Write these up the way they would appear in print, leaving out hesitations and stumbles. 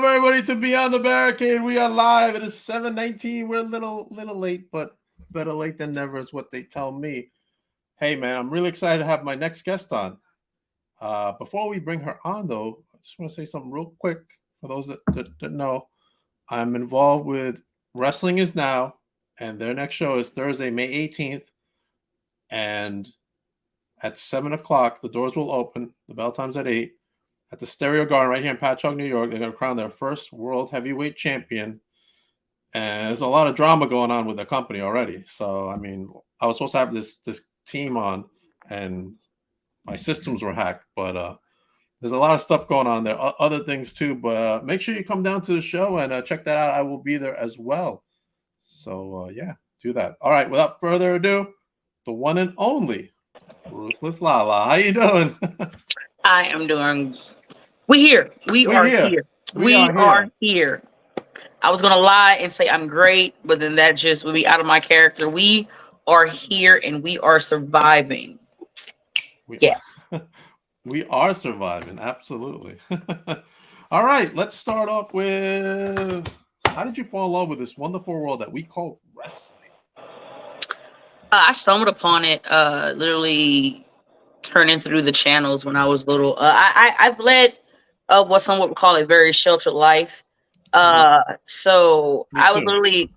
Welcome everybody to Beyond the Barricade. We are live. It is 7:19. We're a little late, but better late than never is what they tell me. Hey man, I'm really excited to have my next guest on. Before we bring her on though, I just want to say something real quick for those that know. I'm involved with Wrestling Is Now, and their next show is Thursday, May 18th. And at 7 o'clock, the doors will open. The bell time's at 8. At the Stereo Garden right here in Patchogue, New York. They're going to crown their first world heavyweight champion. And there's a lot of drama going on with the company already. So, I mean, I was supposed to have this team on, and my systems were hacked. But there's a lot of stuff going on there. Other things, too. But make sure you come down to the show and check that out. I will be there as well. So, yeah, do that. All right, without further ado, the one and only Ruthless Lala. How you doing? I am doing. We here. We are here. We are here. I was gonna lie and say I'm great, but then that just would be out of my character. We are here and we are surviving. Yes. We are surviving. Absolutely. All right. Let's start off with, how did you fall in love with this wonderful world that we call wrestling? I stumbled upon it literally turning through the channels when I was little. I've led what some would call a very sheltered life. So I was literally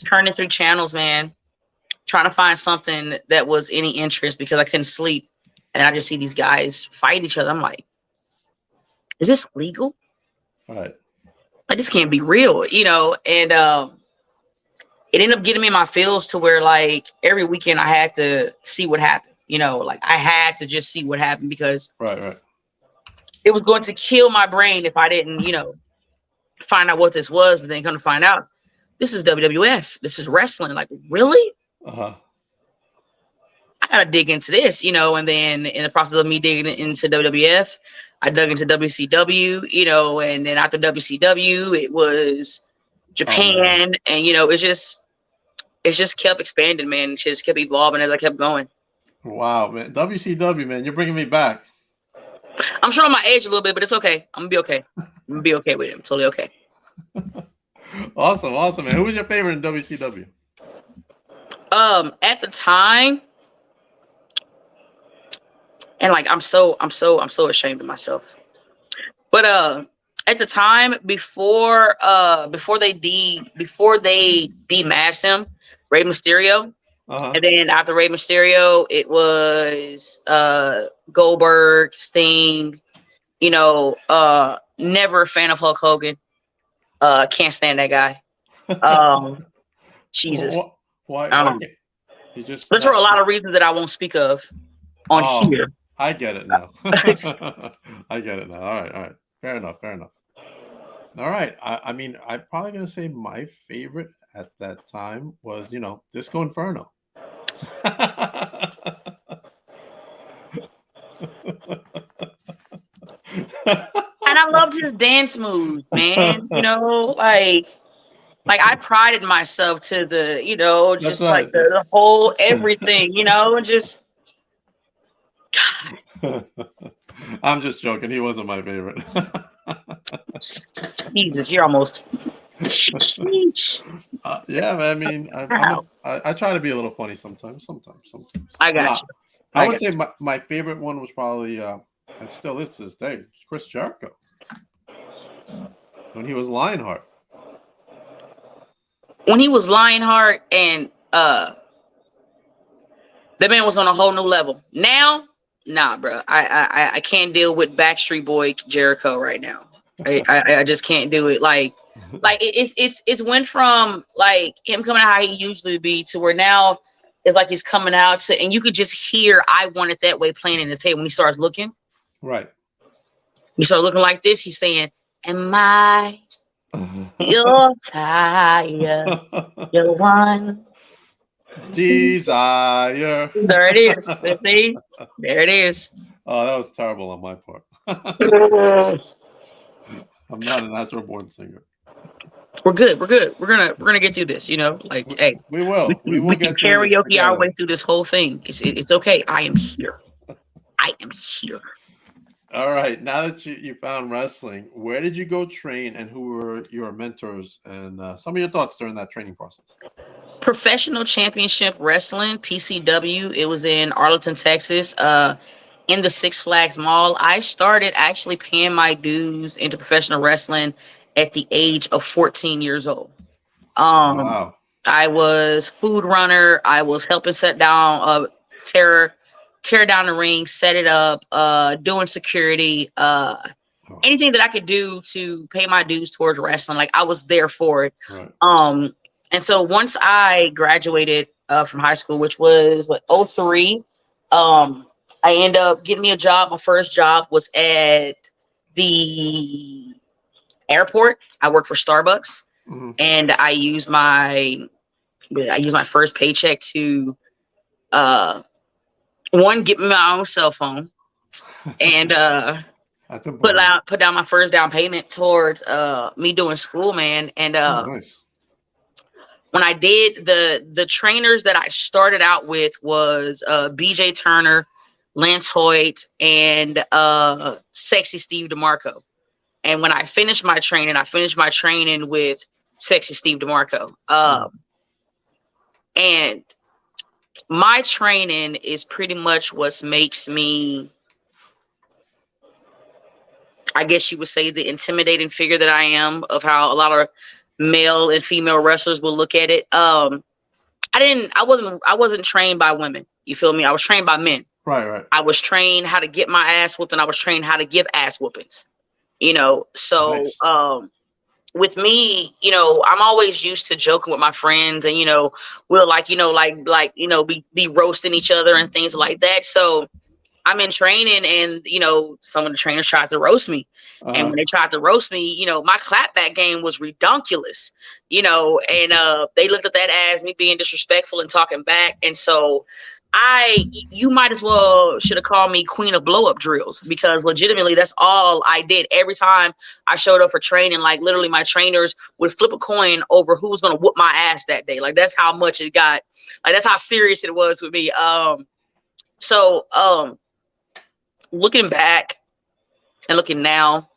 turning through channels, man, trying to find something that was any interest because I couldn't sleep. And I just see these guys fight each other. I'm like, is this legal? Right. Like, this can't be real, you know? And it ended up getting me in my feels to where, like, every weekend I had to see what happened. You know, like, I had to just see what happened because right. It was going to kill my brain if I didn't, you know, find out what this was and then come to find out this is WWF. This is wrestling. Like, really? Uh-huh. I gotta dig into this, you know, and then in the process of me digging into WWF, I dug into WCW, you know, and then after WCW, it was Japan, and you know, it just kept expanding, man. It just kept evolving as I kept going. Wow, man. WCW, man, you're bringing me back. I'm showing my age a little bit, but it's okay. I'm gonna be okay. I'm gonna be okay with it. I'm totally okay. Awesome, man. Who was your favorite in WCW? At the time, and like I'm so ashamed of myself. But at the time, before they demasked him, Rey Mysterio. Uh-huh. And then after Rey Mysterio, it was Goldberg, Sting. You know, never a fan of Hulk Hogan. Can't stand that guy. Jesus. Why? There's a lot of reasons that I won't speak of on here. I get it now. I get it now. All right. Fair enough. All right. I mean, I'm probably going to say my favorite at that time was, you know, Disco Inferno. And I loved his dance moves, man. You know, like I prided myself to the, you know, just like the whole everything, you know, and just God. I'm just joking. He wasn't my favorite. Jesus, you're almost. Yeah, man, I mean, I try to be a little funny sometimes. I got you. I would say my favorite one was probably, and still is to this day, Chris Jericho. When he was Lionheart. When he was Lionheart, and the man was on a whole new level. Now, nah, bro. I can't deal with Backstreet Boy Jericho right now. I just can't do it. Like it's went from like him coming out how he usually be to where now it's like he's coming out to, and you could just hear "I Want It That Way" playing in his head when he starts looking. Right. He starts looking like this. He's saying, "Am I your fire, your one desire?" There it is. Let's see. There it is. Oh, that was terrible on my part. I'm not a natural born singer. We're good. We're gonna get through this. You know, like, hey, we will. We can karaoke our way through this whole thing. It's okay. I am here. All right. Now that you found wrestling, where did you go train, and who were your mentors, and some of your thoughts during that training process? Professional Championship Wrestling, PCW. It was in Arlington, Texas, in the Six Flags Mall. I started actually paying my dues into professional wrestling at the age of 14 years old. Um, Wow. I was food runner. I was helping set down, tear tear down the ring, set it up, doing security, Oh, anything that I could do to pay my dues towards wrestling. Like I was there for it. right. Um, and so once I graduated from high school, which was what, '03, I ended up getting me a job. My first job was at the airport. I worked for Starbucks, Hmm. and I used my first paycheck to one, get me my own cell phone, and That's important. put down my first down payment towards me doing school, man. And Oh, nice. when I did, the trainers that I started out with was BJ Turner, Lance Hoyt, and Sexy Steve DeMarco. And when I finished my training with Sexy Steve DeMarco. Mhm. And my training is pretty much what makes me, I guess you would say, the intimidating figure that I am, of how a lot of male and female wrestlers will look at it. I wasn't trained by women. You feel me? I was trained by men. Right, right. I was trained how to get my ass whooped, and I was trained how to give ass whoopings. You know, so Nice. with me, I'm always used to joking with my friends, and we'll be roasting each other and things like that. So I'm in training, and some of the trainers tried to roast me, and Uh-huh. when they tried to roast me, my clapback game was redonkulous, and they looked at that as me being disrespectful and talking back, and so you might as well should have called me Queen of Blow Up Drills, because legitimately that's all I did every time I showed up for training. Like literally, my trainers would flip a coin over who was gonna whoop my ass that day. Like that's how much it got. Like that's how serious it was with me. So looking back and looking now,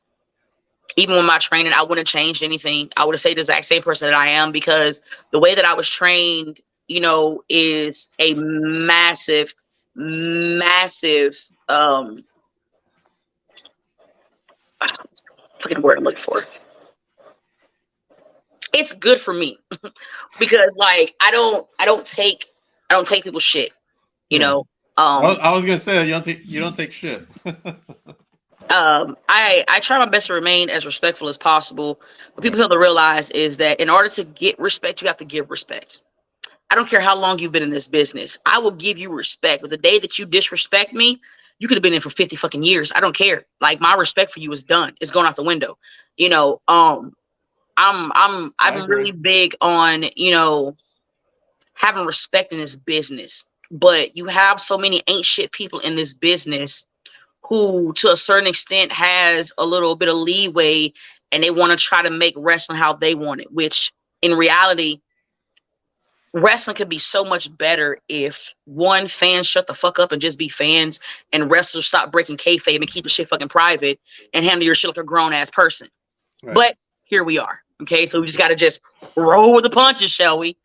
even with my training, I wouldn't have changed anything. I would have stayed the exact same person that I am, because the way that I was trained, is a massive, massive, fucking word I'm looking for. It's good for me because like I don't take people's shit, you Yeah. know. I was gonna say that you don't take shit. I try my best to remain as respectful as possible. What people have to realize is that in order to get respect, you have to give respect. I don't care how long you've been in this business. I will give you respect. But the day that you disrespect me, you could have been in for 50 fucking years. I don't care. Like my respect for you is done. It's going out the window. You know, I I'm agree. really big on, having respect in this business. But you have so many ain't shit people in this business who to a certain extent has a little bit of leeway, and they want to try to make wrestling how they want it, which in reality, wrestling could be so much better if one, fans shut the fuck up and just be fans, and wrestlers stop breaking kayfabe and keep the shit fucking private and handle your shit like a grown ass person. Right. But here we are. Okay, so we just got to just roll with the punches, shall we?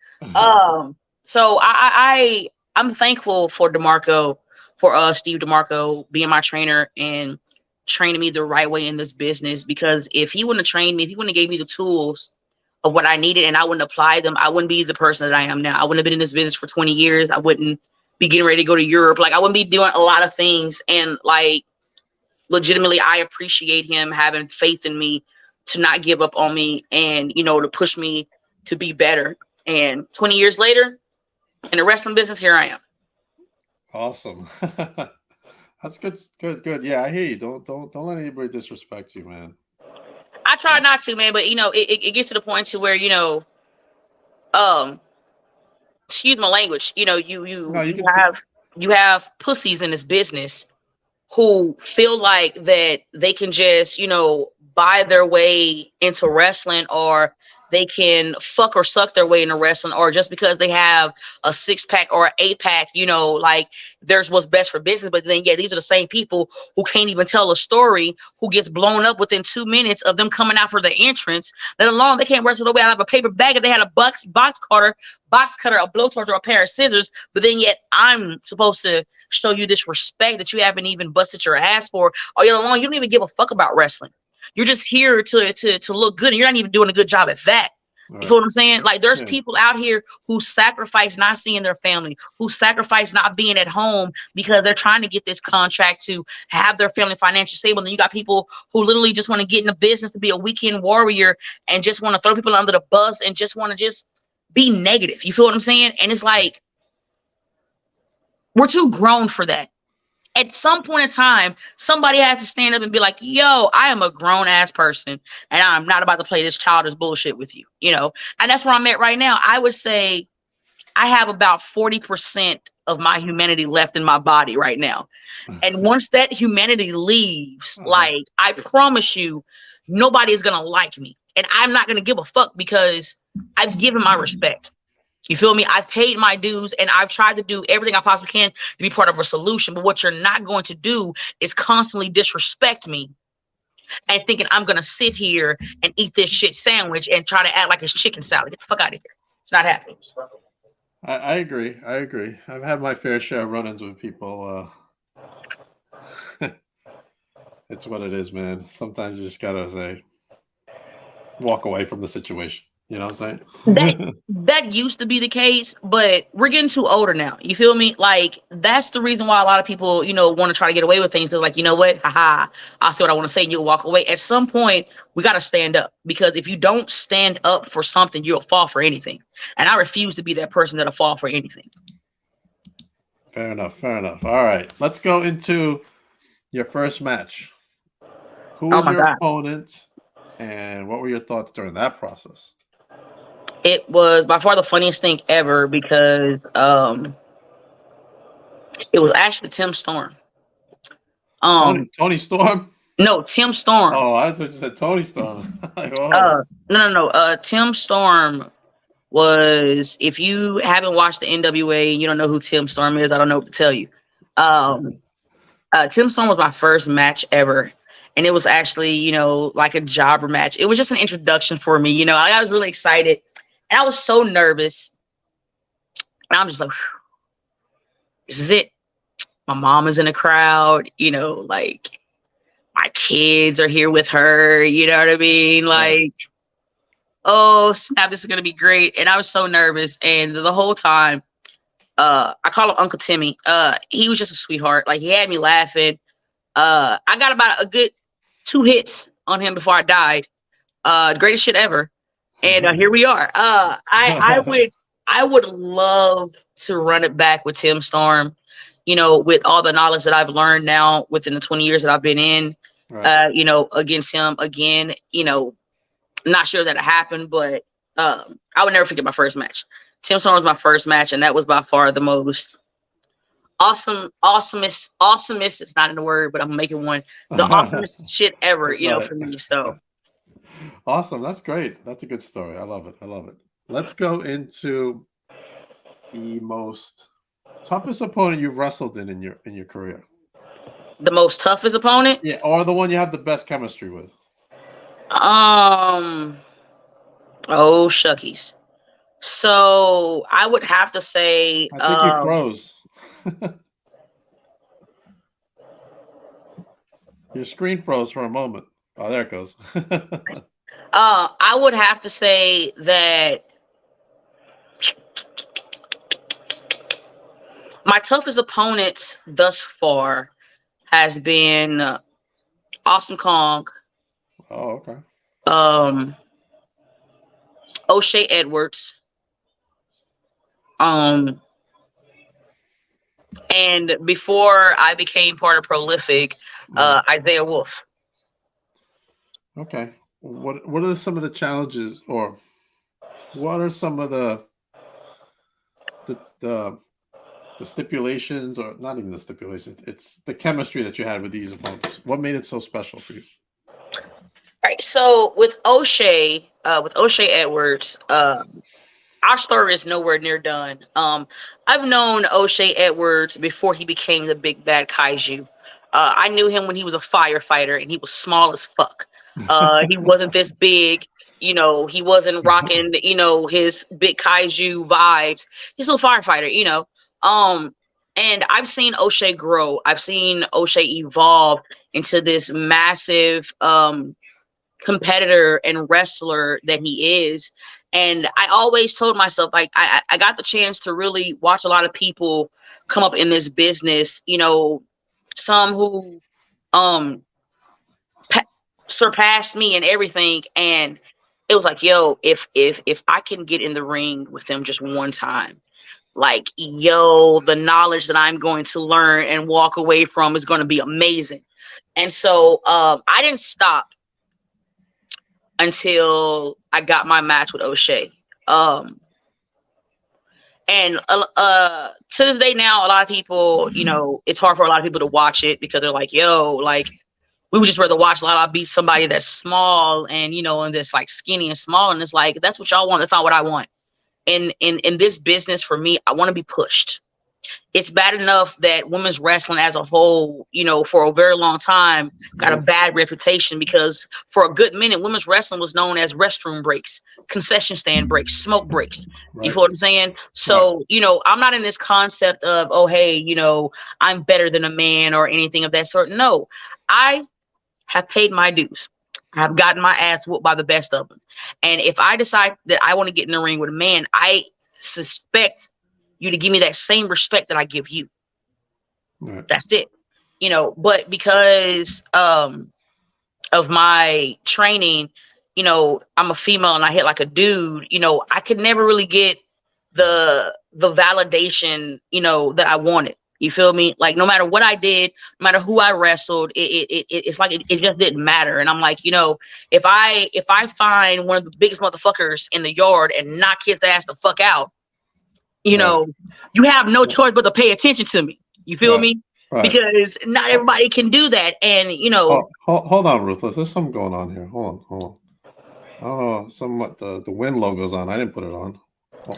So I'm thankful for DeMarco, for Steve DeMarco being my trainer and training me the right way in this business. Because if he wouldn't have trained me, if he wouldn't have gave me the tools of what I needed and I wouldn't apply them, I wouldn't be the person that I am now. I wouldn't have been in this business for 20 years. I wouldn't be getting ready to go to Europe. Like I wouldn't be doing a lot of things. And like legitimately, I appreciate him having faith in me to not give up on me and, to push me to be better. And 20 years later, in the wrestling business, here I am. Awesome. That's good. Good. Good. Yeah, I hear you. Don't let anybody disrespect you, man. I try not to, man, but it gets to the point to where, um, excuse my language, No, you you can. have pussies in this business who feel like that they can just, buy their way into wrestling, or they can fuck or suck their way into wrestling, or just because they have a 6-pack or an 8-pack, you know, like there's what's best for business. But then, yeah, these are the same people who can't even tell a story, who gets blown up within 2 minutes of them coming out for the entrance. Let alone they can't wrestle the way out of a paper bag if they had a box cutter, a blowtorch, or a pair of scissors. But then yet I'm supposed to show you this respect that you haven't even busted your ass for. All year long, you don't even give a fuck about wrestling. You're just here to look good, and you're not even doing a good job at that. Right. You feel what I'm saying? Like, there's people out here who sacrifice not seeing their family, who sacrifice not being at home because they're trying to get this contract to have their family financially stable. And then you got people who literally just want to get in the business to be a weekend warrior and just want to throw people under the bus and just want to just be negative. You feel what I'm saying? And it's like, we're too grown for that. At some point in time, somebody has to stand up and be like, yo, I am a grown ass person and I'm not about to play this childish bullshit with you, you know? And that's where I'm at right now. I would say I have about 40% of my humanity left in my body right now. And once that humanity leaves, like, I promise you, nobody is going to like me. And I'm not going to give a fuck because I've given my respect. You feel me? I've paid my dues and I've tried to do everything I possibly can to be part of a solution. But what you're not going to do is constantly disrespect me and thinking I'm going to sit here and eat this shit sandwich and try to act like it's chicken salad. Get the fuck out of here. It's not happening. I agree. I've had my fair share of run-ins with people. It's what it is, man. Sometimes you just got to walk away from the situation. You know what I'm saying? That used to be the case, but we're getting too older now. You feel me? Like, that's the reason why a lot of people, you know, want to try to get away with things. Because, like, you know what? Haha, I'll say what I want to say and you'll walk away. At some point, we got to stand up. Because if you don't stand up for something, you'll fall for anything. And I refuse to be that person that'll fall for anything. Fair enough. All right. Let's go into your first match. Who was your opponent? And what were your thoughts during that process? It was by far the funniest thing ever because it was actually Tim Storm. Tony Storm? No, Tim Storm. Oh, I thought you said Tony Storm. No. Tim Storm was, if you haven't watched the NWA and you don't know who Tim Storm is, I don't know what to tell you. Tim Storm was my first match ever. And it was actually, you know, like a jobber match. It was just an introduction for me. You know, I was really excited. And I was so nervous. And I'm just like, this is it. My mom is in the crowd, you know, like my kids are here with her, you know what I mean? Like, oh snap, this is gonna be great. And I was so nervous. And the whole time, I call him Uncle Timmy. He was just a sweetheart. Like, he had me laughing. I got about a good 2 hits on him before I died. Greatest shit ever. And here we are. I would love to run it back with Tim Storm, you know, with all the knowledge that I've learned now within the 20 years that I've been in, you know, against him again. You know, not sure that it happened, but I would never forget my first match. Tim Storm was my first match, and that was by far the most awesomest, it's not in the word, but I'm making one, the awesomest shit ever, you know, for me. So awesome. That's great. That's a good story. I love it. Let's go into the most toughest opponent you've wrestled in your career. The most toughest opponent? Yeah, or the one you have the best chemistry with. Oh shuckies. So I would have to say I think you froze. Your screen froze for a moment. Oh, there it goes. I would have to say that my toughest opponents thus far has been Awesome Kong. Oh, okay. O'Shea Edwards. And before I became part of Prolific, Isaiah Wolf. Okay. What are some of the challenges, or what are some of the stipulations, or not even the stipulations? It's the chemistry that you had with these opponents. What made it so special for you? Right. So with O'Shea Edwards, our story is nowhere near done. I've known O'Shea Edwards before he became the big bad kaiju. I knew him when he was a firefighter and he was small as fuck. He wasn't this big, he wasn't rocking, his big kaiju vibes. He's a firefighter, and I've seen O'Shea grow. I've seen O'Shea evolve into this massive competitor and wrestler that he is. And I always told myself, like, I got the chance to really watch a lot of people come up in this business, some who surpassed me and everything. And it was like, yo, if I can get in the ring with them just one time, like, yo, the knowledge that I'm going to learn and walk away from is going to be amazing. And so I didn't stop until I got my match with O'Shea. And to this day now, a lot of people, it's hard for a lot of people to watch it because they're like, yo, like, we would just rather watch Lala beat somebody that's small and, and that's like skinny and small. And it's like, that's what y'all want. That's not what I want. In this business, for me, I want to be pushed. It's bad enough that women's wrestling as a whole, for a very long time got a bad reputation because for a good minute, women's wrestling was known as restroom breaks, concession stand breaks, smoke breaks. Right. You feel what I'm saying? So, right. I'm not in this concept of, oh, hey, I'm better than a man or anything of that sort. No, I have paid my dues. I've gotten my ass whooped by the best of them. And if I decide that I want to get in the ring with a man, I suspect you to give me that same respect that I give you. Right. That's it. But because of my training, I'm a female and I hit like a dude, I could never really get the validation, that I wanted. You feel me? Like, no matter what I did, no matter who I wrestled, it's like it just didn't matter. And I'm like, if I find one of the biggest motherfuckers in the yard and knock his ass the fuck out, right. You have no choice but to pay attention to me. You feel me? Right. Because not everybody can do that. And hold on, Ruthless. There's something going on here. Hold on. Oh, somewhat the win logo's on. I didn't put it on. Oh.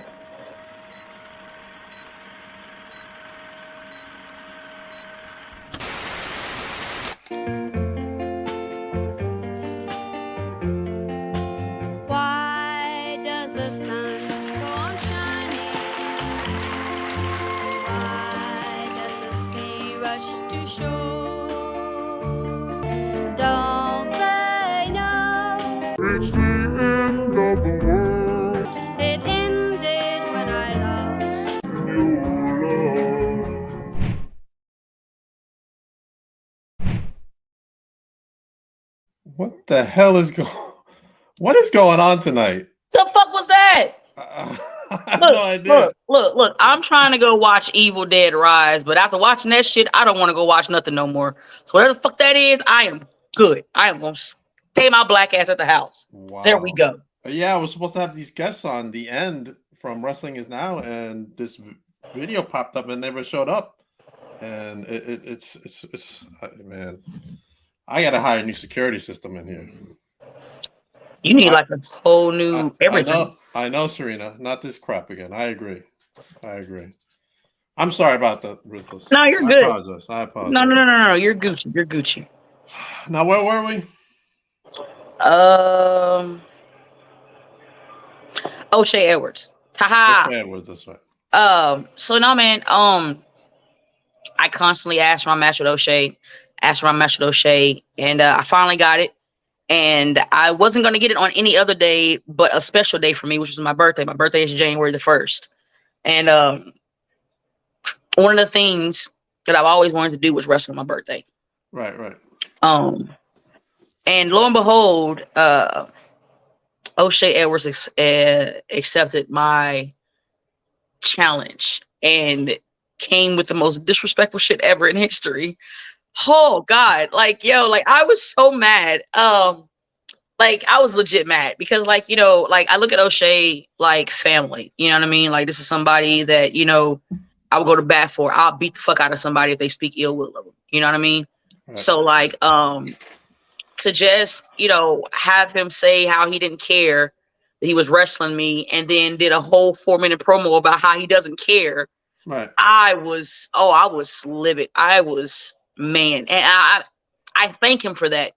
What the hell is What is going on tonight? The fuck was that? I have no idea. Look. I'm trying to go watch Evil Dead Rise, but after watching that shit, I don't want to go watch nothing no more. So whatever the fuck that is, I am good. I am going to stay my black ass at the house. Wow. There we go. Yeah, I was supposed to have these guests on the end from Wrestling Is Now, and this video popped up and never showed up. And it's man, I got to hire a new security system in here. You need like a whole new everything. I know, Serena. Not this crap again. I agree. I'm sorry about that, Ruthless. No, you're good. I apologize. No. You're Gucci. Now, where were we? O'Shea Edwards. Haha. O'Shea Edwards, that's right. So no, man. I constantly asked for my match with O'Shea, and I finally got it. And I wasn't going to get it on any other day, but a special day for me, which was my birthday. My birthday is January the 1st. And one of the things that I've always wanted to do was wrestle on my birthday. Right. And lo and behold, O'Shea Edwards accepted my challenge and came with the most disrespectful shit ever in history. Oh God, I was so mad. I was legit mad because I look at O'Shea like family, you know what I mean? Like, this is somebody that, I would go to bat for. I'll beat the fuck out of somebody if they speak ill will of them. You know what I mean? Right. So to just, have him say how he didn't care that he was wrestling me, and then did a whole 4-minute promo about how he doesn't care. Right. I was livid. I was, man, and I thank him for that,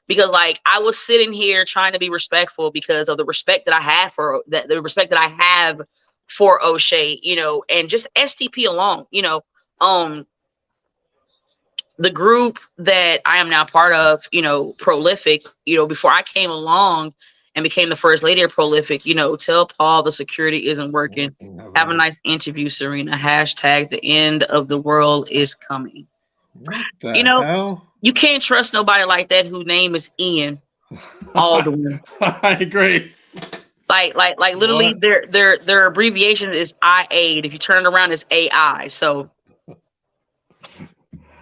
because like I was sitting here trying to be respectful because of the respect that I have for that, the respect that I have for O'Shea, and just STP alone, the group that I am now part of, Prolific, before I came along and became the first lady of Prolific, tell Paul the security isn't working. Have a nice interview, Serena. Hashtag the end of the world is coming. What the hell? You can't trust nobody like that whose name is Ian Aldwin. I agree. Like literally their abbreviation is IA. If you turn it around, it's AI. So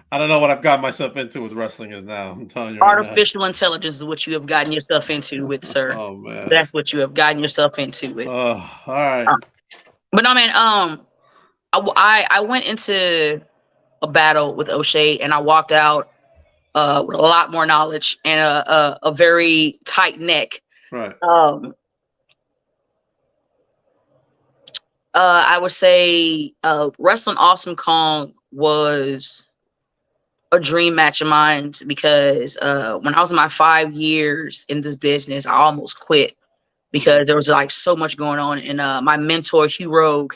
I don't know what I've got myself into with wrestling is now. I'm telling you. Artificial intelligence is what you have gotten yourself into with, sir. Oh man. That's what you have gotten yourself into with. Oh, all right. But no, man, I went into a battle with O'Shea, and I walked out with a lot more knowledge and a very tight neck. Right. I would say wrestling Awesome Kong was a dream match of mine, because when I was in my 5 years in this business, I almost quit because there was like so much going on. And my mentor, Hugh Rogue,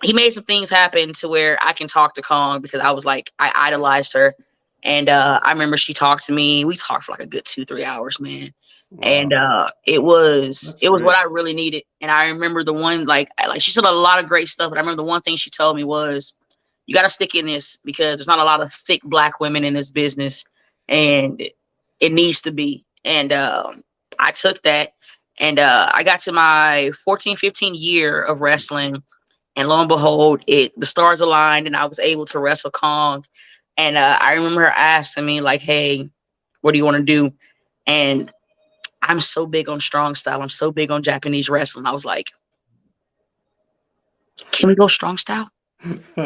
he made some things happen to where I can talk to Kong, because I was like, I idolized her. And I remember she talked to me. We talked for like a good 2-3 hours, man. Wow. And it was what I really needed. And I remember the one, like she said a lot of great stuff, but I remember the one thing she told me was, you got to stick in this, because there's not a lot of thick Black women in this business, and it needs to be. And I took that, and I got to my 14-15 year of wrestling, and lo and behold, the stars aligned, and I was able to wrestle Kong. And I remember her asking me like, hey, what do you want to do? And I'm so big on strong style. I'm so big on Japanese wrestling. I was like, can we go strong style?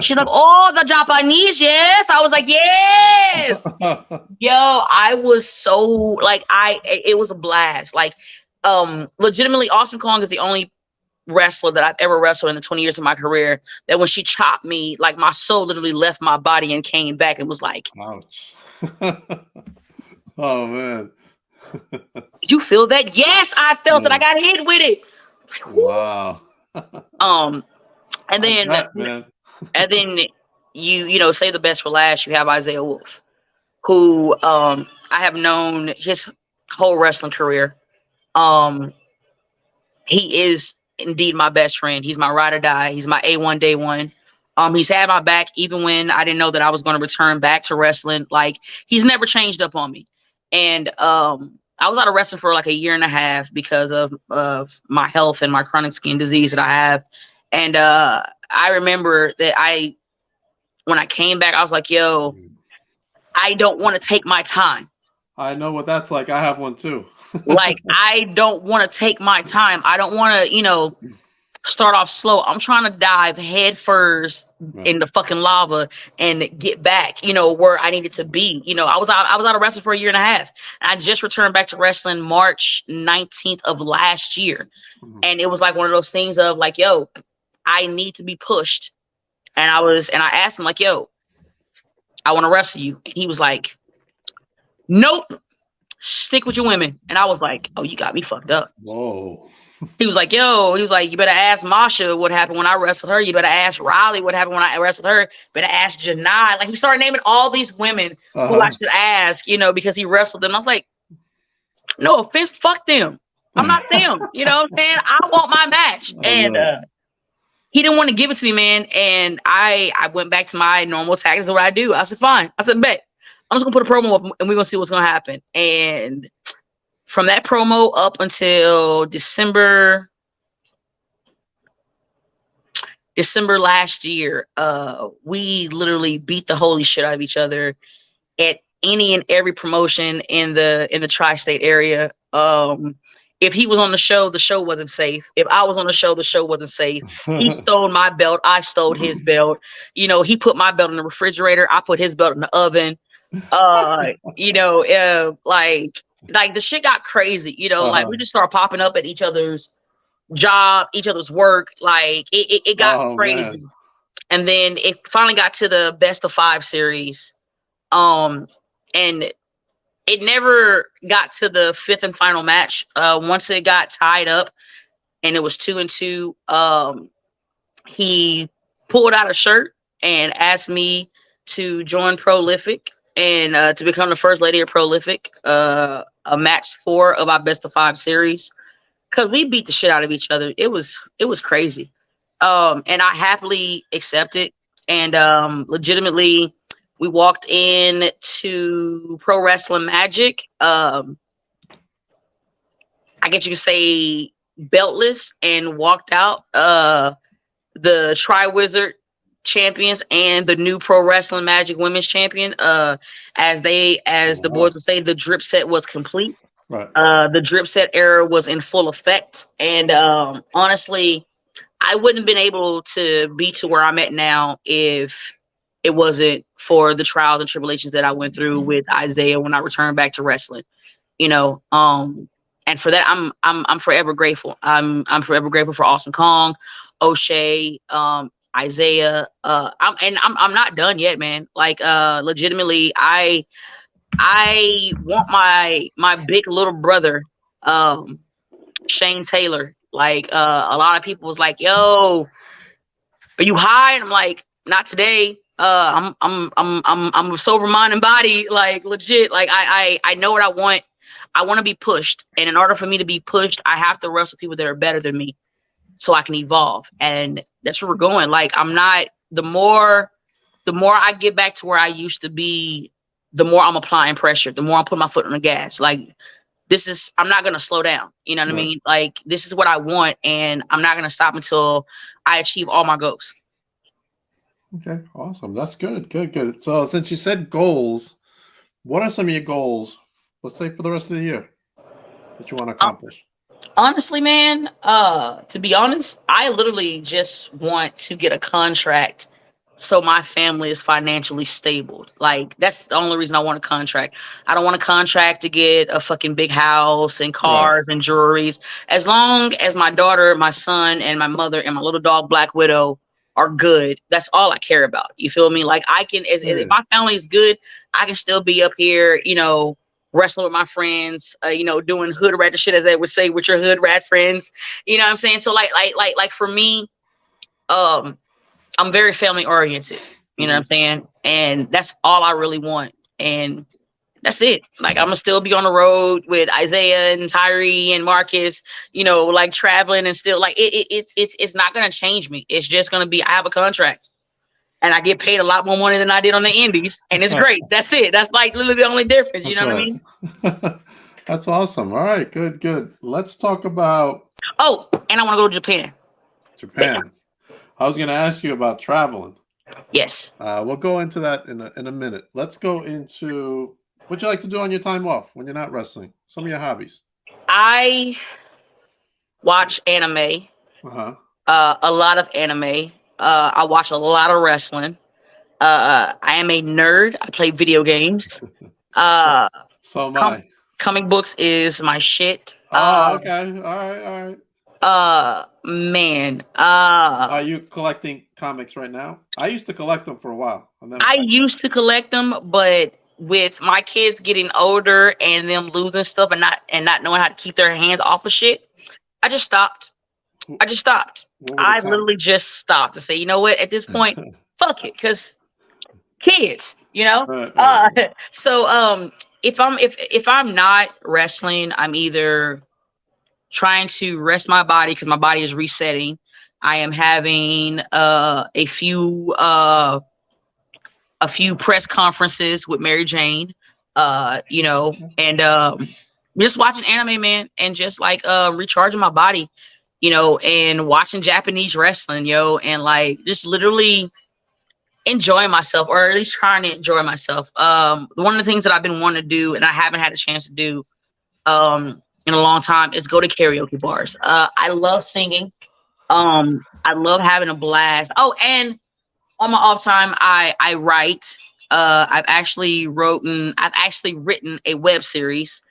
She's like, oh, the Japanese, yes. I was like, yes. Yo, I was so like, it was a blast. Like, legitimately, Awesome Kong is the only wrestler that I've ever wrestled in the 20 years of my career that when she chopped me, like my soul literally left my body and came back and was like, ouch. Oh man. Did you feel that? Yes, I felt it. I got hit with it. Wow. And then and then you say the best for last, you have Isaiah Wolf, who I have known his whole wrestling career. He is indeed my best friend. He's my ride or die. He's my A1 day one. He's had my back even when I didn't know that I was going to return back to wrestling. Like, he's never changed up on me. And I was out of wrestling for like a year and a half because of my health and my chronic skin disease that I have. And I remember that when I came back, I was like, yo, I don't want to take my time. I know what that's like. I have one too. Like, I don't want to take my time. I don't want to, start off slow. I'm trying to dive head first in the fucking lava and get back, where I needed to be. I was out of wrestling for a year and a half. And I just returned back to wrestling March 19th of last year. Mm-hmm. And it was like one of those things of like, yo, I need to be pushed. And I asked him like, yo, I want to wrestle you. And he was like, nope, stick with your women. And I was like, oh, you got me fucked up. Whoa. He was like, you better ask Masha what happened when I wrestled her. You better ask Riley what happened when I wrestled her. Better ask Janai. Like, he started naming all these women who I should ask, because he wrestled them. I was like, no offense, fuck them. I'm not them. You know what I'm saying? I want my match. And he didn't want to give it to me, man. And I went back to my normal tactics of what I do. I said, fine. I said, bet. I'm just going to put a promo up and we're going to see what's going to happen. And from that promo up until December last year, we literally beat the holy shit out of each other at any and every promotion in the tri-state area. If he was on the show wasn't safe. If I was on the show wasn't safe. He stole my belt. I stole his belt. He put my belt in the refrigerator. I put his belt in the oven. You know, like the shit got crazy. You know, like Uh-huh. we just started popping up at each other's job, each other's work. Like it got Oh crazy. man. And then it finally got to the best of 5 series. And it never got to the fifth and final match. Once it got tied up and it was 2-2, he pulled out a shirt and asked me to join Prolific and to become the first lady of Prolific, a match 4 of our best of 5 series. Because we beat the shit out of each other. It was crazy. And I happily accepted. And legitimately, we walked in to Pro Wrestling Magic. I guess you could say beltless, and walked out the Tri Wizard champions and the new Pro Wrestling Magic Women's Champion. As the Wow. boys would say, the drip set was complete. Right. The drip set era was in full effect, and honestly, I wouldn't have been able to be to where I'm at now if it wasn't for the trials and tribulations that I went through with Isaiah when I returned back to wrestling. You know, and for that, I'm forever grateful. I'm forever grateful for Awesome Kong, O'Shea, Isaiah. I'm not done yet, man. Like, legitimately, I want my big little brother, Shane Taylor. Like, a lot of people was like, "Yo, are you high?" And I'm like, "Not today. I'm a sober mind and body. Like, legit. Like, I know what I want. I want to be pushed, and in order for me to be pushed, I have to wrestle people that are better than me, so I can evolve. And that's where we're going. Like, I'm not the more I get back to where I used to be, the more I'm applying pressure, the more I'm putting my foot on the gas. Like, I'm not going to slow down. You know what I Right. mean? Like, this is what I want, and I'm not going to stop until I achieve all my goals. Okay. Awesome. That's good. Good. Good. So since you said goals, what are some of your goals? Let's say for the rest of the year that you want to Uh, accomplish. Honestly, man, to be honest, I literally just want to get a contract so my family is financially stable. Like, that's the only reason I want a contract. I don't want a contract to get a fucking big house and Right. cars and jewelries. As long as my daughter, my son, and my mother and my little dog Black Widow are good, that's all I care about. You feel me? Like, I can, if Yeah. my family is good, I can still be up here, you know, wrestling with my friends, you know, doing hood rat shit, as they would say, with your hood rat friends. You know what I'm saying? So like for me, um, I'm very family oriented. You know what I'm Hmm. saying? And that's all I really want. And that's it. Like, I'm gonna still be on the road with Isaiah and Tyree and Marcus, you know, like traveling, and still like it's not gonna change me. It's just gonna be, I have a contract and I get paid a lot more money than I did on the indies, and it's great. That's it. That's like literally the only difference. You That's know what I right. mean? That's awesome. All right. Good. Good. Let's talk about Oh, and I want to go to Japan. Bam. Japan. I was going to ask you about traveling. Yes. We'll go into that in a minute. Let's go into what you like to do on your time off when you're not wrestling. Some of your hobbies. I watch anime, Uh huh. a lot of anime. I watch a lot of wrestling. I am a nerd. I play video games. So, Uh, so am com- I. Comic books is my shit. Oh, okay. All right. All right. Man. Are you collecting comics right now? I used to collect them for a while, and then I used to collect them, but with my kids getting older and them losing stuff and not knowing how to keep their hands off of shit, I just stopped. I just stopped. what were the I com? literally just stopped to say, you know what? At this point, fuck it, because kids, you know. Right. Right. Uh, so if I'm not wrestling, I'm either trying to rest my body because my body is resetting. I am having a few press conferences with Mary Jane, you know, and just watching anime, man, and just like recharging my body, you know, and watching Japanese wrestling, yo, and like just literally enjoying myself, or at least trying to enjoy myself. One of the things that I've been wanting to do and I haven't had a chance to do in a long time is go to karaoke bars. I love singing. I love having a blast. Oh, and on my off time, I write. I've actually written a web series.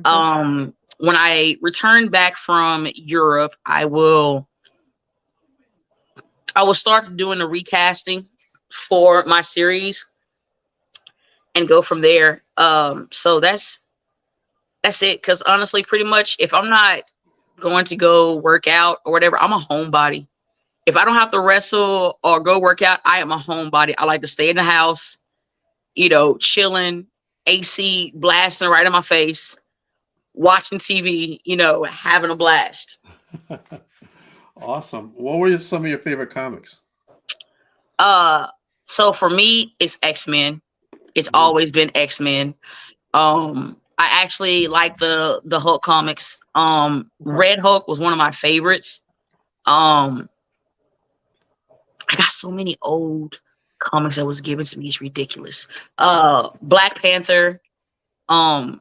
Okay. When I return back from Europe, I will start doing the recasting for my series and go from there. So that's it. Because honestly, pretty much, if I'm not going to go work out or whatever, I'm a homebody. If I don't have to wrestle or go work out, I am a homebody. I like to stay in the house, chilling, AC blasting right in my face, watching TV, having a blast. Awesome. What were some of your favorite comics? So for me, it's X-Men. It's Mhm. always been X-Men. I actually like the Hulk comics. Okay. Red Hulk was one of my favorites. Um, I got so many old comics that was given to me. It's ridiculous. Black Panther, um,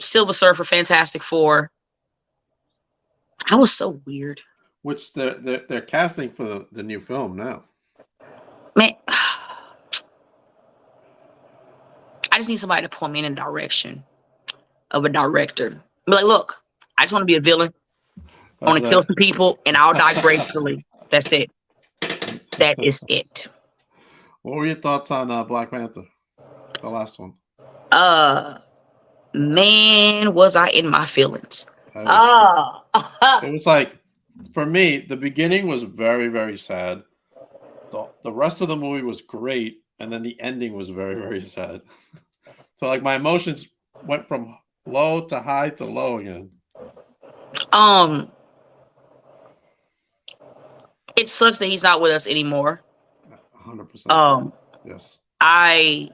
Silver Surfer, Fantastic Four. That was so weird. Which they're casting for the new film now. Man, I just need somebody to point me in a direction of a director. Be like, look, I just want to be a villain. I That's want to kill right. some people and I'll die gracefully. That's it. That is it. What were your thoughts on Black Panther, the last one? Uh Man, was I in my feelings. That was Ah. it was like, for me, the beginning was very, very sad. The rest of the movie was great, and then the ending was very, very sad. So like my emotions went from low to high to low again. um it sucks that he's not with us anymore. 100%. um Yes. I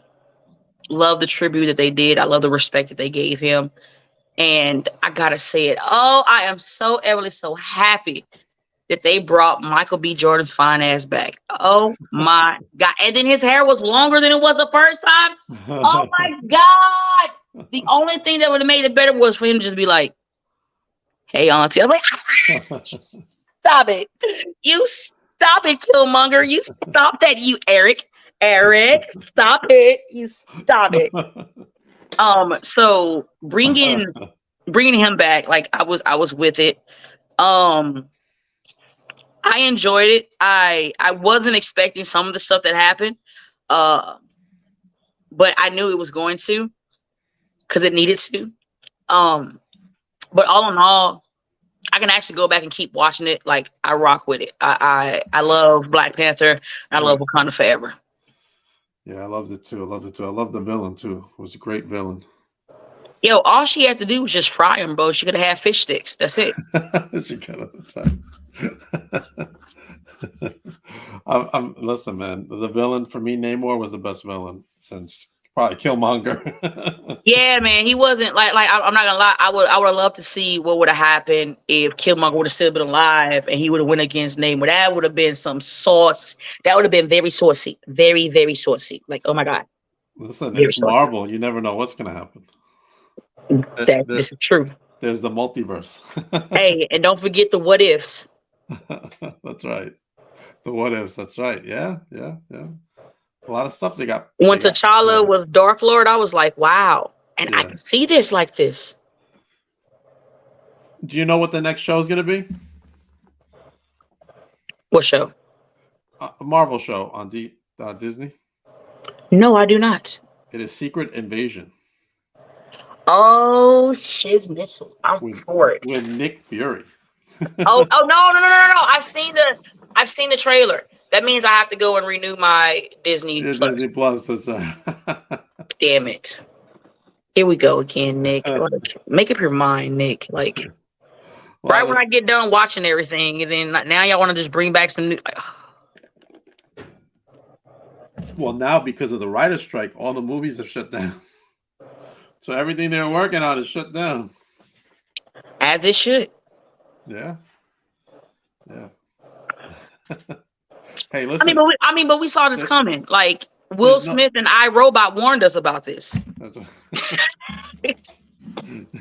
love the tribute that they did. I love the respect that they gave him. And I gotta say it. Oh, I am so everly so happy that they brought Michael B. Jordan's fine ass back. Oh my god. And then his hair was longer than it was the first time. Oh my god. The only thing that would have made it better was for him to just be like, hey auntie. I'm like, stop it. You stop it, Killmonger. You stop that, you Eric, stop it. You stop it. So bringing him back, like I was with it. I enjoyed it. I wasn't expecting some of the stuff that happened, but I knew it was going to, because it needed to. But all in all, I can actually go back and keep watching it. Like, I rock with it. I love Black Panther. And I love Right. Wakanda Forever. Yeah, I loved it too. I loved it too. I loved the villain too. It was a great villain. Yo, all she had to do was just fry him, bro. She could have had fish sticks. That's it. She got it the time. Listen, man. The villain for me, Namor, was the best villain since probably Killmonger. Yeah, man. He wasn't I'm not gonna lie. I would have loved to see what would have happened if Killmonger would have still been alive and he would have went against Namor. That would have been some sauce. That would have been very saucy. Very, very saucy. Like, oh my god. Listen, Very it's saucy. Marvel. You never know what's gonna happen. This is true. There's the multiverse. Hey, and don't forget the what ifs. That's right. The what ifs. That's right. Yeah. A lot of stuff they got. When T'Challa was Dark Lord, I was like, wow. And I Yeah. can see this like this. Do you know what the next show is going to be? What show? A Marvel show on Disney. No, I do not. It is Secret Invasion. Oh, shiznissel. I'm for it. With Nick Fury. Oh no. I've seen the trailer. That means I have to go and renew my Disney Plus. Disney Plus. That's right. Damn it. Here we go again, Nick. Like, make up your mind, Nick. Like, Well, right when I get done watching everything, and then now y'all want to just bring back some new. Well, now because of the writer's strike, all the movies have shut down. So everything they were working on is shut down. As it should. Yeah. Hey, listen. But we saw this coming. Like, Will Smith and iRobot warned us about this. That's right.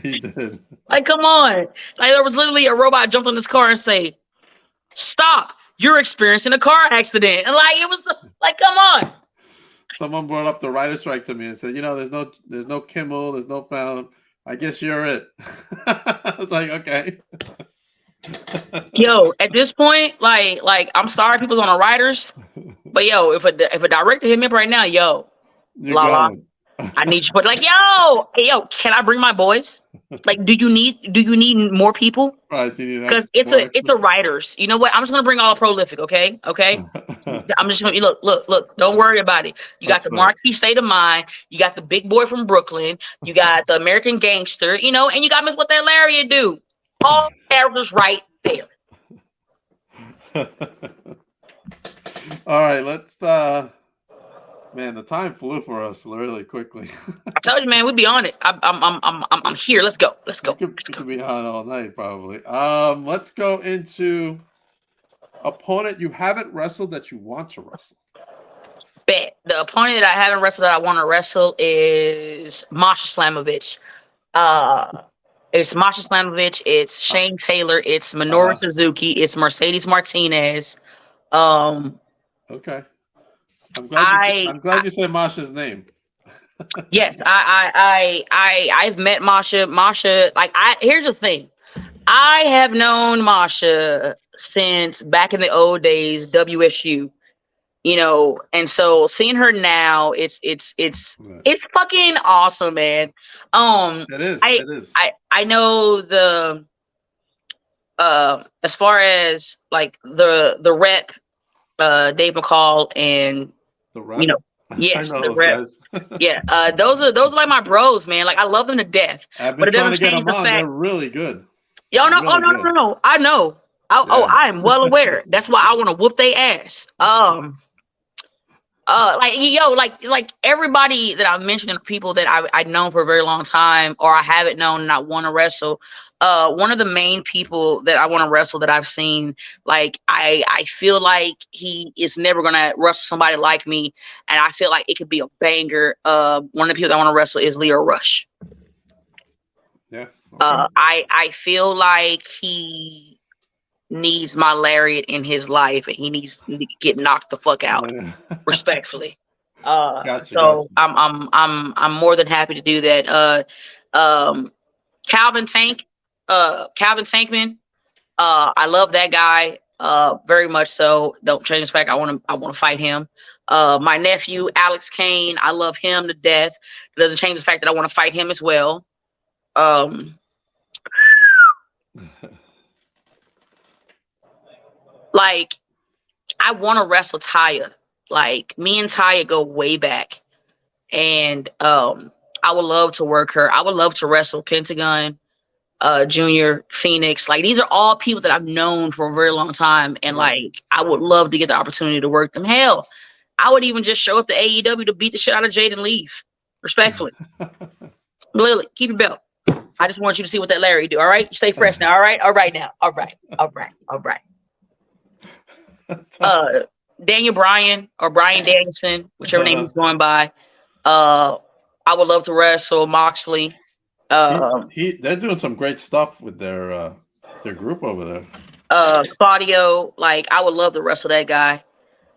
He did. Like, come on. Like, there was literally a robot jumped on this car and say, "Stop! You're experiencing a car accident." And like, it was like, come on. someone brought up the writer strike to me and said, there's no Kimmel, there's no Fallon. I guess you're it. I was like, okay. Yo, at this point, like I'm sorry, people's on the writers, but yo, if a director hit me up right now, yo, Lala, I need you. But like, yo, can I bring my boys? Like, do you need more people? Right, because it's a writers. You know what? I'm just gonna bring all prolific. Okay. I'm just gonna look. Don't worry about it. You got the Marquis State of Mind. You got the big boy from Brooklyn. You got the American Gangster. And you got Miss What That Lariat Do. All characters right there. All right, let's. Man, the time flew for us really quickly. I told you, man, we'd be on it. I'm here. Let's go. We could be on all night, probably. Let's go into opponent you haven't wrestled that you want to wrestle. Bet the opponent that I haven't wrestled that I want to wrestle is Masha Slamovich. It's Masha Slamovich. It's Shane Taylor. It's Minoru Suzuki. It's Mercedes Martinez. Okay. I'm glad you said Masha's name. Yes, I've met Masha. Masha, here's the thing. I have known Masha since back in the old days, WSU. And so seeing her now, it's fucking awesome, man. It is. I know the as far as like the rep, Dave McCall and the rep. Yes, the rep. Yeah, those are like my bros, man. Like I love them to death. I've been trying to get them on. They're really good. No. I know. I am well aware. That's why I want to whoop their ass. Like everybody that I've mentioned are people that I've known for a very long time, or I haven't known and I want to wrestle. One of the main people that I want to wrestle that I've seen, like I feel like he is never gonna wrestle somebody like me, and I feel like it could be a banger. One of the people that I want to wrestle is Leo Rush. Yeah. Okay. I feel like he needs my lariat in his life, and he needs to get knocked the fuck out, respectfully. Gotcha. I'm more than happy to do that. Calvin Tankman. I love that guy very much so. Don't change the fact I want to fight him. My nephew Alex Kane, I love him to death. It doesn't change the fact that I want to fight him as well. Like I want to wrestle Taya. Like me and Taya go way back, and I would love to work her. I would love to wrestle Pentagon, Junior, Phoenix. Like these are all people that I've known for a very long time, and like I would love to get the opportunity to work them. Hell, I would even just show up to AEW to beat the shit out of Jade and leave, respectfully. Lily, keep your belt. I just want you to see what that Larry do. All right, you stay fresh now. All right now. All right. Daniel Bryan or Brian Danielson, whichever name he's going by. I would love to wrestle Moxley. They're doing some great stuff with their group over there. Claudio, like I would love to wrestle that guy.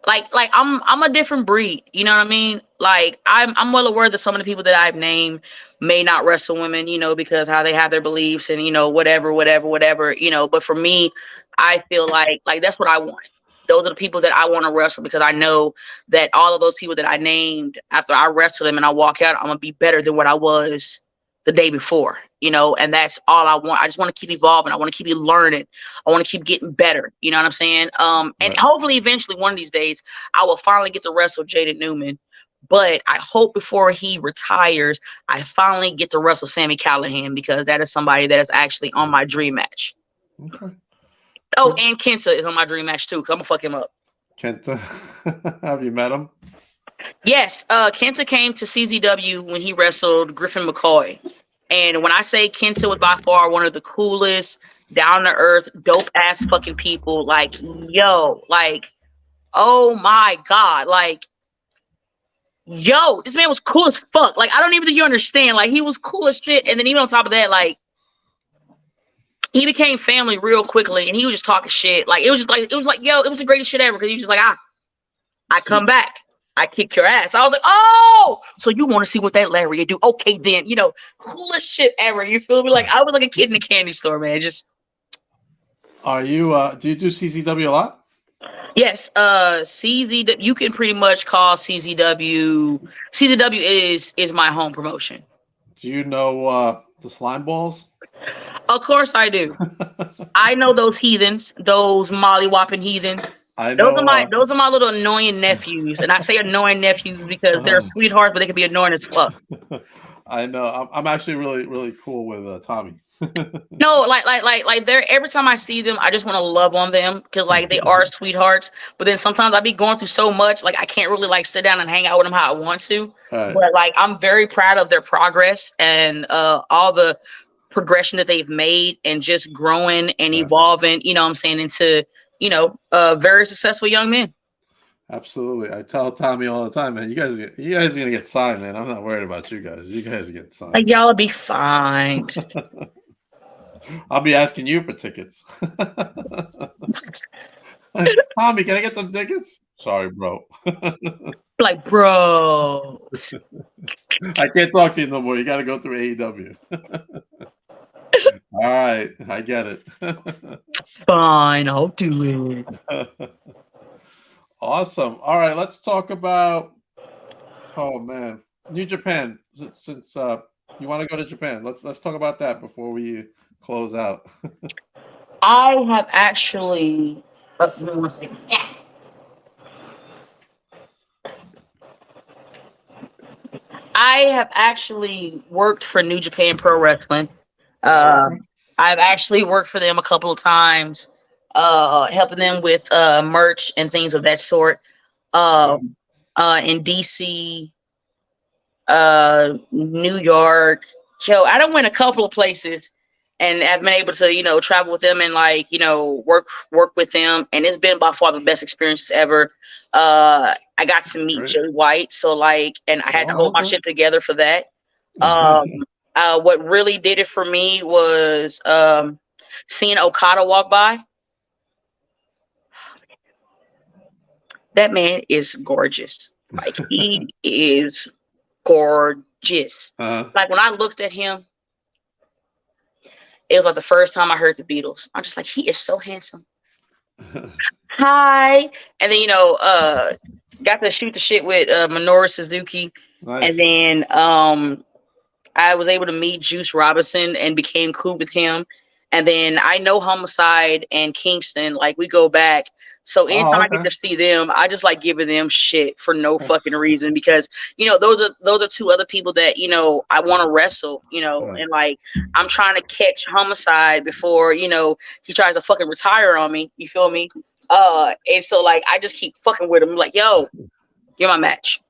Like I'm a different breed, you know what I mean? Like I'm well aware that some of the people that I've named may not wrestle women, because how they have their beliefs and whatever, but for me, I feel like that's what I want. Those are the people that I want to wrestle, because I know that all of those people that I named, after I wrestle them and I walk out, I'm gonna be better than what I was the day before, and that's all I want. I just want to keep evolving. I want to keep learning. I want to keep getting better. You know what I'm saying? And hopefully eventually one of these days I will finally get to wrestle Jaden Newman. But I hope before he retires, I finally get to wrestle Sami Callihan, because that is somebody that is actually on my dream match. Okay. Oh, and Kenta is on my dream match too, because I'm gonna fuck him up. Kenta, have you met him? Yes, Kenta came to CZW when he wrestled Griffin McCoy. And when I say Kenta was by far one of the coolest, down-to-earth, dope-ass fucking people, like, yo, like, oh my God, like, yo, this man was cool as fuck. Like, I don't even think you understand. Like, he was cool as shit. And then even on top of that, like, he became family real quickly, and he was just talking shit. Like, it was like, yo, it was the greatest shit ever, because he was just like, I come back. I kick your ass. I was like, oh, so you want to see what that lariat do? Okay, then, coolest shit ever. You feel me? Like I was like a kid in a candy store, man. Just Are you? Do you do CZW a lot? yes. CZW. You can pretty much call CZW. CZW is my home promotion. Do you know the slime balls? Of course I do. I know those heathens, those molly-whopping heathens. I Those are know. my little annoying nephews, and I say annoying nephews because they're sweethearts, but they can be annoying as fuck. I know. I'm actually really really cool with Tommy. No, like they're every time I see them, I just want to love on them because like they are sweethearts. But then sometimes I be going through so much, like I can't really like sit down and hang out with them how I want to. Right. But like I'm very proud of their progress and all the progression that they've made and just growing and evolving. You know what I'm saying, into very successful young men. Absolutely. I tell Tommy all the time, man, you guys are gonna get signed, man. I'm not worried about you guys. You guys get signed. Like y'all will be fine. I'll be asking you for tickets. Tommy, can I get some tickets? Sorry, bro. Like, bro. I can't talk to you no more. You gotta go through AEW. All right, I get it. Fine, I'll do it. Awesome. All right, let's talk about. Oh man, New Japan. Since you want to go to Japan, let's talk about that before we close out. I have actually. One second. I have actually worked for New Japan Pro Wrestling. I've actually worked for them a couple of times, helping them with merch and things of that sort. In DC, New York. I done went a couple of places and I've been able to, travel with them and like, work with them. And it's been by far the best experiences ever. I got to meet Jay White. So like, and I had to hold my shit together for that. What really did it for me was seeing Okada walk by. That man is gorgeous. Like he is gorgeous. Like when I looked at him, it was like the first time I heard the Beatles. I'm just like, he is so handsome. Hi. And then, got to shoot the shit with Minoru Suzuki. Nice. And then I was able to meet Juice Robinson and became cool with him. And then I know Homicide and Kingston, like we go back. So anytime I get to see them, I just like giving them shit for no fucking reason because those are two other people that I want to wrestle, and like I'm trying to catch Homicide before he tries to fucking retire on me. You feel me? And so like I just keep fucking with him, like, yo, you're my match.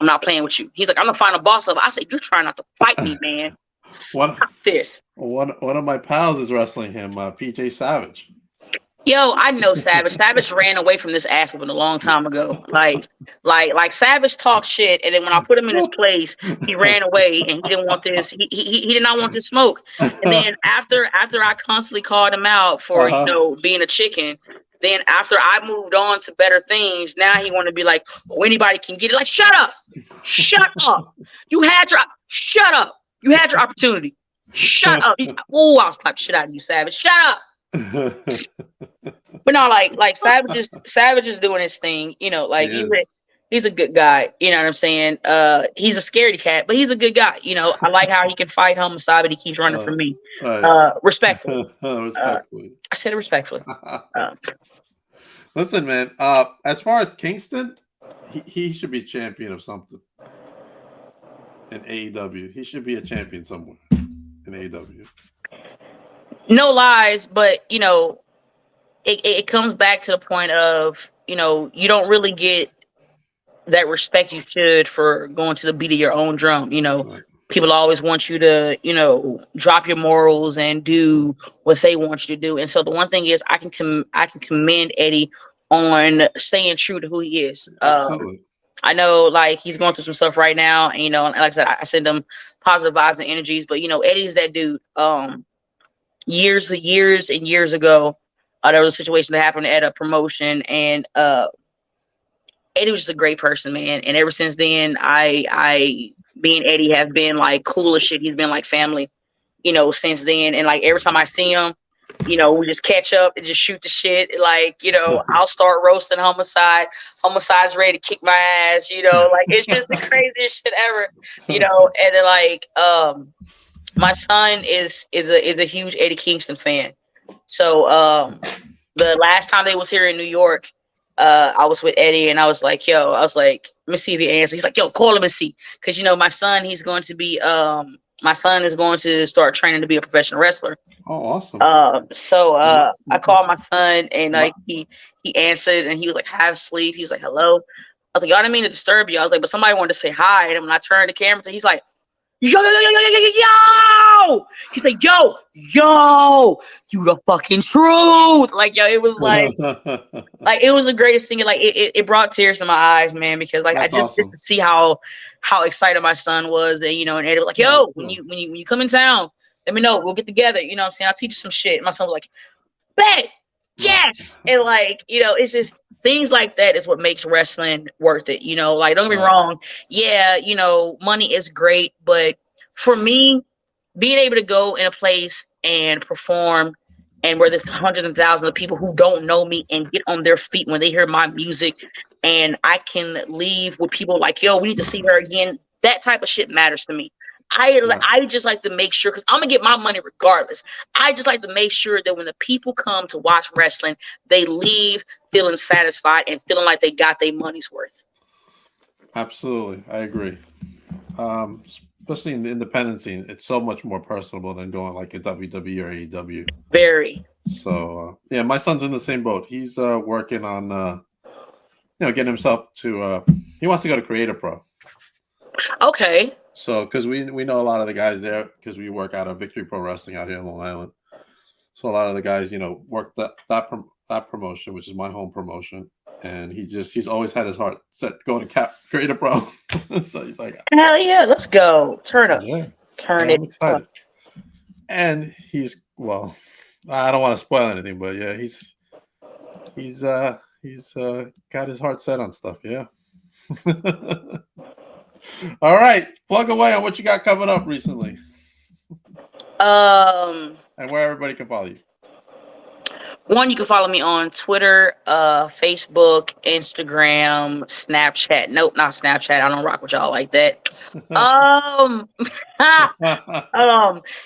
I'm not playing with you. He's like, I'm the final boss level. I said, you're trying not to fight me, man. Stop this. One of my pals is wrestling him, PJ Savage. Yo, I know Savage. Savage ran away from this ass whooping a long time ago. Like Savage talked shit, and then when I put him in his place, he ran away, and he didn't want this. He did not want this smoke. And then after I constantly called him out for being a chicken, then after I moved on to better things, now he want to be like, oh, anybody can get it. Like, shut up, shut up. Shut up. You had your opportunity. Shut up. Oh, I'll slap shit out of you, Savage. Shut up. But no, like Savage is doing his thing, like he's a good guy, you know what I'm saying? He's a scaredy cat, but he's a good guy, I like how he can fight Homicide, but he keeps running from me. Respectfully. Respectfully. I said it respectfully. Listen, man, as far as Kingston, he should be champion of something in AEW. He should be a champion somewhere in AEW. No lies, but it comes back to the point of you don't really get that respect you should for going to the beat of your own drum. People always want you to drop your morals and do what they want you to do. And so the one thing is, I can commend Eddie on staying true to who he is. I know like he's going through some stuff right now, and and like I said, I send him positive vibes and energies. But Eddie's that dude. Years and years ago, there was a situation that happened at a promotion, and Eddie was just a great person, man. And ever since then, me and Eddie have been like cool as shit. He's been like family, since then. And like every time I see him, we just catch up and just shoot the shit. Like, I'll start roasting Homicide. Homicide's ready to kick my ass, like it's just the craziest shit ever, and then like my son is a huge Eddie Kingston fan. So the last time they was here in New York, I was with Eddie and I was like, let me see if he answers. He's like, yo, call him and see. Cause my son, my son is going to start training to be a professional wrestler. Oh, awesome. So I called my son and like he answered and he was like half asleep. He was like, hello. I was like, yo, I didn't mean to disturb you. I was like, but somebody wanted to say hi. And when I turned the camera to, he's like, yo, he's like, yo, you the fucking truth. Like, yo, it was like it was the greatest thing. Like it brought tears to my eyes, man, because like That's just awesome. to see how excited my son was, and and Eddie was like, yo, when you come in town, let me know. We'll get together. You know what I'm saying? I'll teach you some shit. And my son was like, bet, yes. And like, it's just things like that is what makes wrestling worth it. Like, don't get me wrong. Yeah, money is great. But for me, being able to go in a place and perform and where there's hundreds of thousands of people who don't know me and get on their feet when they hear my music, and I can leave with people like, yo, we need to see her again. That type of shit matters to me. I just like to make sure, because I'm gonna get my money regardless. I just like to make sure that when the people come to watch wrestling, they leave feeling satisfied and feeling like they got their money's worth. Absolutely, I agree. Especially in the independent scene, it's so much more personable than going like a WWE or AEW. Very. So yeah, my son's in the same boat. He's working on getting himself to. He wants to go to Creative Pro. Okay. So, because we know a lot of the guys there, because we work out of Victory Pro Wrestling out here in Long Island. So a lot of the guys, work that promotion, which is my home promotion, and he's always had his heart set going to Creative Pro. So he's like, hell yeah, let's go, turn up, turn it. I'm excited. And I don't want to spoil anything, but yeah, he's got his heart set on stuff. Yeah. All right, plug away on what you got coming up recently. And where everybody can follow you. One, you can follow me on Twitter, Facebook, Instagram, Snapchat. Nope, not Snapchat. I don't rock with y'all like that.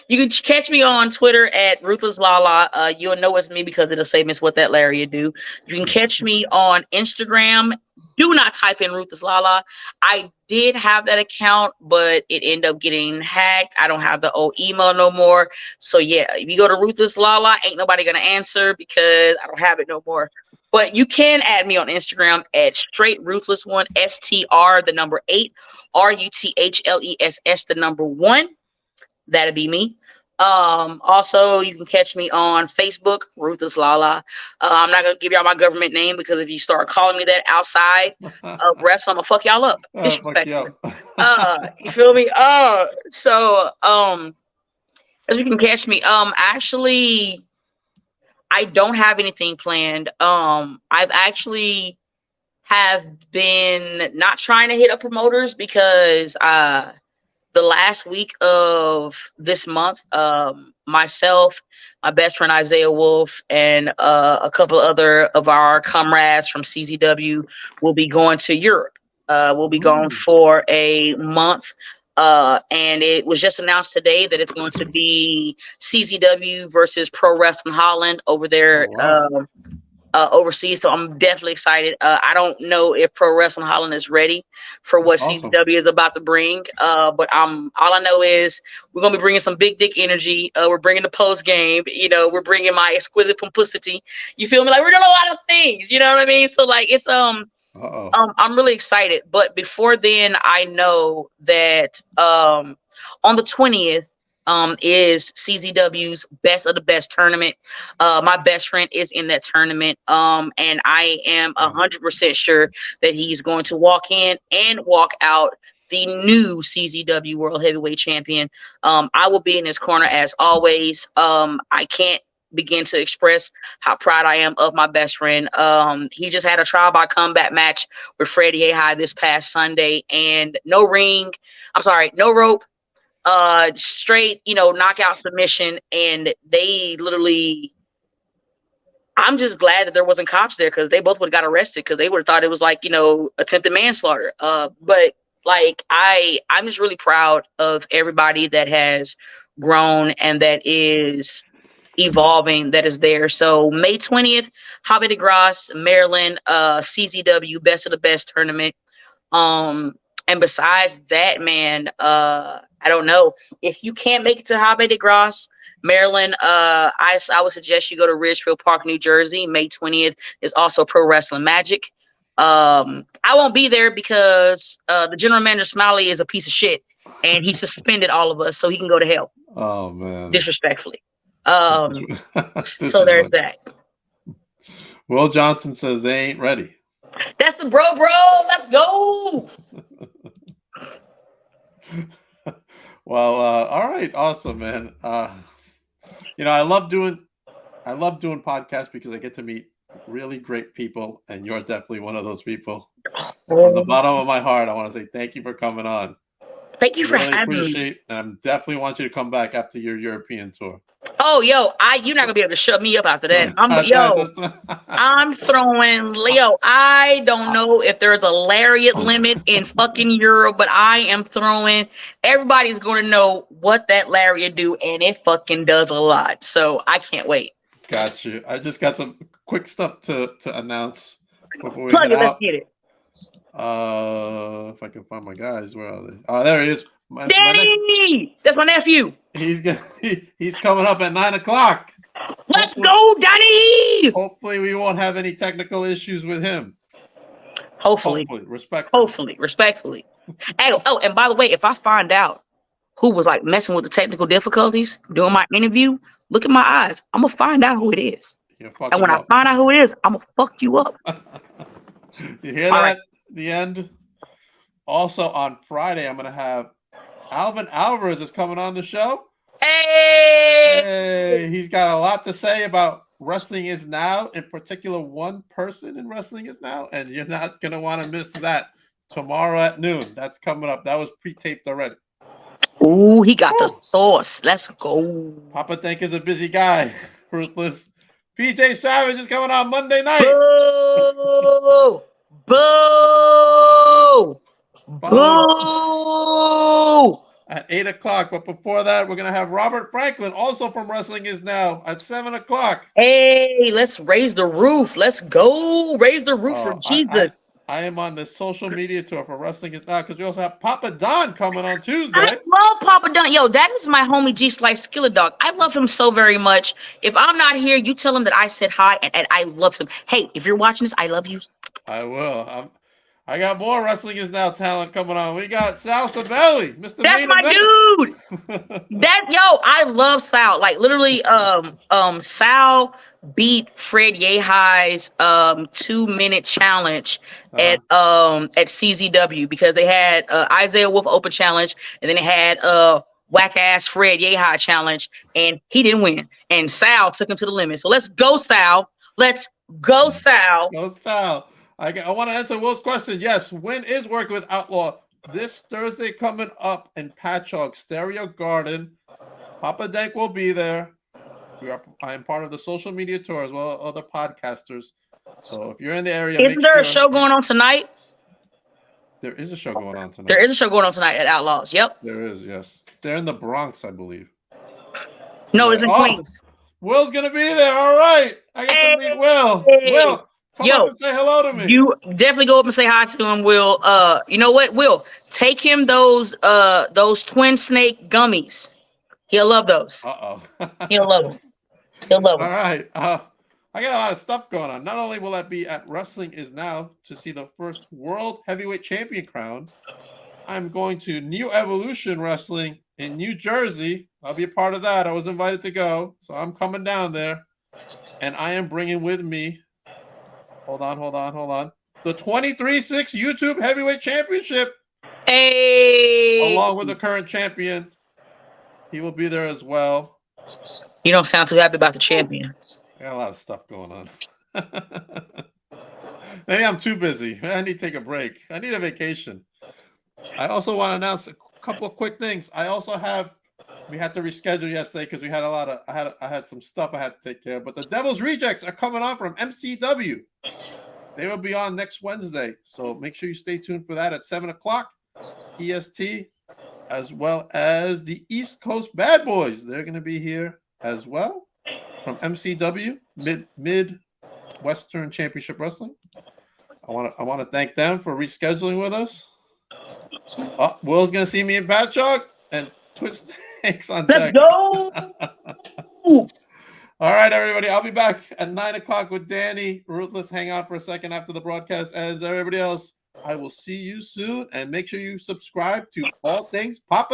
You can catch me on Twitter at Ruthless Lala. You'll know it's me because it'll say Miss What That Larry do. You can catch me on Instagram. Do not type in Ruthless Lala. I did have that account, but it ended up getting hacked. I don't have the old email no more. So yeah, if you go to Ruthless Lala, ain't nobody gonna answer because I don't have it no more. But you can add me on Instagram at Straight Ruthless One, STR the number 8, RUTHLESS the number 1. That'd be me. Also, you can catch me on Facebook, Ruthless Lala. I'm not gonna give y'all my government name because if you start calling me that outside of wrestling, I'm gonna fuck y'all up. Disrespectful. You feel me? So as you can catch me, actually, I don't have anything planned. I've actually have been not trying to hit up promoters because the last week of this month, myself, my best friend Isaiah Wolf, and a couple other of our comrades from CZW will be going to Europe. We'll be going for a month. And it was just announced today that it's going to be CZW versus Pro Wrestling Holland over there. Overseas, so I'm definitely excited. I don't know if Pro Wrestling Holland is ready for what CW is about to bring, but all I know is we're gonna be bringing some big dick energy. We're bringing the post game, we're bringing my exquisite publicity. You feel me? Like we're doing a lot of things, you know what I mean? So like it's I'm really excited. But before then, I know that on the 20th. Is CZW's Best of the Best tournament. My best friend is in that tournament. And I am 100% sure that he's going to walk in and walk out the new CZW World Heavyweight Champion. I will be in his corner as always. I can't begin to express how proud I am of my best friend. He just had a trial by combat match with Freddie Yehi this past Sunday, and no rope, straight, knockout submission, and they literally. I'm just glad that there wasn't cops there because they both would have got arrested because they would have thought it was like, attempted manslaughter. But like I'm just really proud of everybody that has grown and that is evolving, that is there. So May 20th, Havre de Grace, Maryland, CZW Best of the Best tournament. And besides that, man, I don't know. If you can't make it to Havre de Grace, Maryland, I would suggest you go to Ridgefield Park, New Jersey. May 20th is also Pro Wrestling Magic. I won't be there because the general manager Smiley is a piece of shit, and he suspended all of us so he can go to hell. Oh man, disrespectfully. So there's that. Will Johnson says they ain't ready. That's the bro. Let's go. Well, all right, awesome, man. I love doing podcasts because I get to meet really great people, and you're definitely one of those people. From the bottom of my heart, I want to say thank you for coming on. Thank you for having me. And I definitely want you to come back after your European tour. Oh, you're not gonna be able to shut me up after that. I'm throwing Leo. I don't know if there's a lariat limit in fucking Europe, but I am throwing. Everybody's going to know what that lariat do, and it fucking does a lot. So I can't wait. Got you. I just got some quick stuff to announce before we Plug head it. Let's out. get it. If I can find my guys, where are they? Oh, there he is. Danny, that's my nephew. He's coming up at 9:00. Let's go, Danny. Hopefully, we won't have any technical issues with him. Hopefully, respectfully. And by the way, if I find out who was like messing with the technical difficulties during my interview, look at my eyes. I'm gonna find out who it is. And when I find out who it is, I'm gonna fuck you up. You hear that? Right. The end. Also on Friday, I'm gonna have Alvin Alvarez is coming on the show. Hey, he's got a lot to say about Wrestling Is Now, in particular, one person in Wrestling Is Now, and you're not gonna want to miss that tomorrow at noon. That's coming up. That was pre-taped already. Ooh, he got the sauce. Let's go. Papa Tank is a busy guy. Ruthless. PJ Savage is coming on Monday night. Boo! Boo! Boo! At 8:00. But before that, we're going to have Robert Franklin, also from Wrestling Is Now, at 7:00. Hey, let's raise the roof. Let's go. Raise the roof for Jesus. I am on the social media tour for Wrestling Is Now because we also have Papa Don coming on Tuesday. I love Papa Don. Yo, that is my homie G Slice Skillet Dog. I love him so very much. If I'm not here, you tell him that I said hi and I love him. Hey, if you're watching this, I love you. I will. I got more Wrestling Is Now talent coming on. We got Sal Sabelli, Mr. That's my dude. I love Sal. Like literally, Sal beat Fred Yehi's 2-minute challenge at CZW because they had Isaiah Wolf open challenge and then they had whack ass Fred Yehi challenge and he didn't win. And Sal took him to the limit. So let's go, Sal. Let's go, Sal. Go, Sal. I want to answer Will's question. Yes, when is Working with Outlaw? This Thursday coming up in Patchogue, Stereo Garden. Papa Dank will be there. I am part of the social media tour as well as other podcasters. So if you're in the area, isn't there a show going on tonight? There is a show going on tonight. There is a show going on tonight at Outlaws. Yep. There is, yes. They're in the Bronx, I believe. No, it's in Queens. Will's going to be there. All right. I get to meet Will. Will. Come up and say hello to me. You definitely go up and say hi to him, Will. You know what, Will? Take him those Twin Snake gummies. He'll love those. He'll love them. He'll love them. All right. I got a lot of stuff going on. Not only will I be at Wrestling Is Now to see the first World Heavyweight Champion crown, I'm going to New Evolution Wrestling in New Jersey. I'll be a part of that. I was invited to go, so I'm coming down there. And I am bringing with me Hold on. The 23-6 YouTube Heavyweight Championship. Hey. Along with the current champion. He will be there as well. You don't sound too happy about the champion. I got a lot of stuff going on. Maybe I'm too busy. I need to take a break. I need a vacation. I also want to announce a couple of quick things. I also have. We had to reschedule yesterday because we had a lot of. I had some stuff I had to take care of. But the Devil's Rejects are coming on from MCW. They will be on next Wednesday, so make sure you stay tuned for that at 7:00 EST, as well as the East Coast Bad Boys. They're going to be here as well from MCW, Mid-Western Championship Wrestling. I want to thank them for rescheduling with us. Oh, Will's going to see me in Patchogue and Twist Tanks on deck. Let's go. All right, everybody. I'll be back at 9:00 with Danny. Ruthless, hang out for a second after the broadcast ends. Everybody else, I will see you soon. And make sure you subscribe to All Things Papa.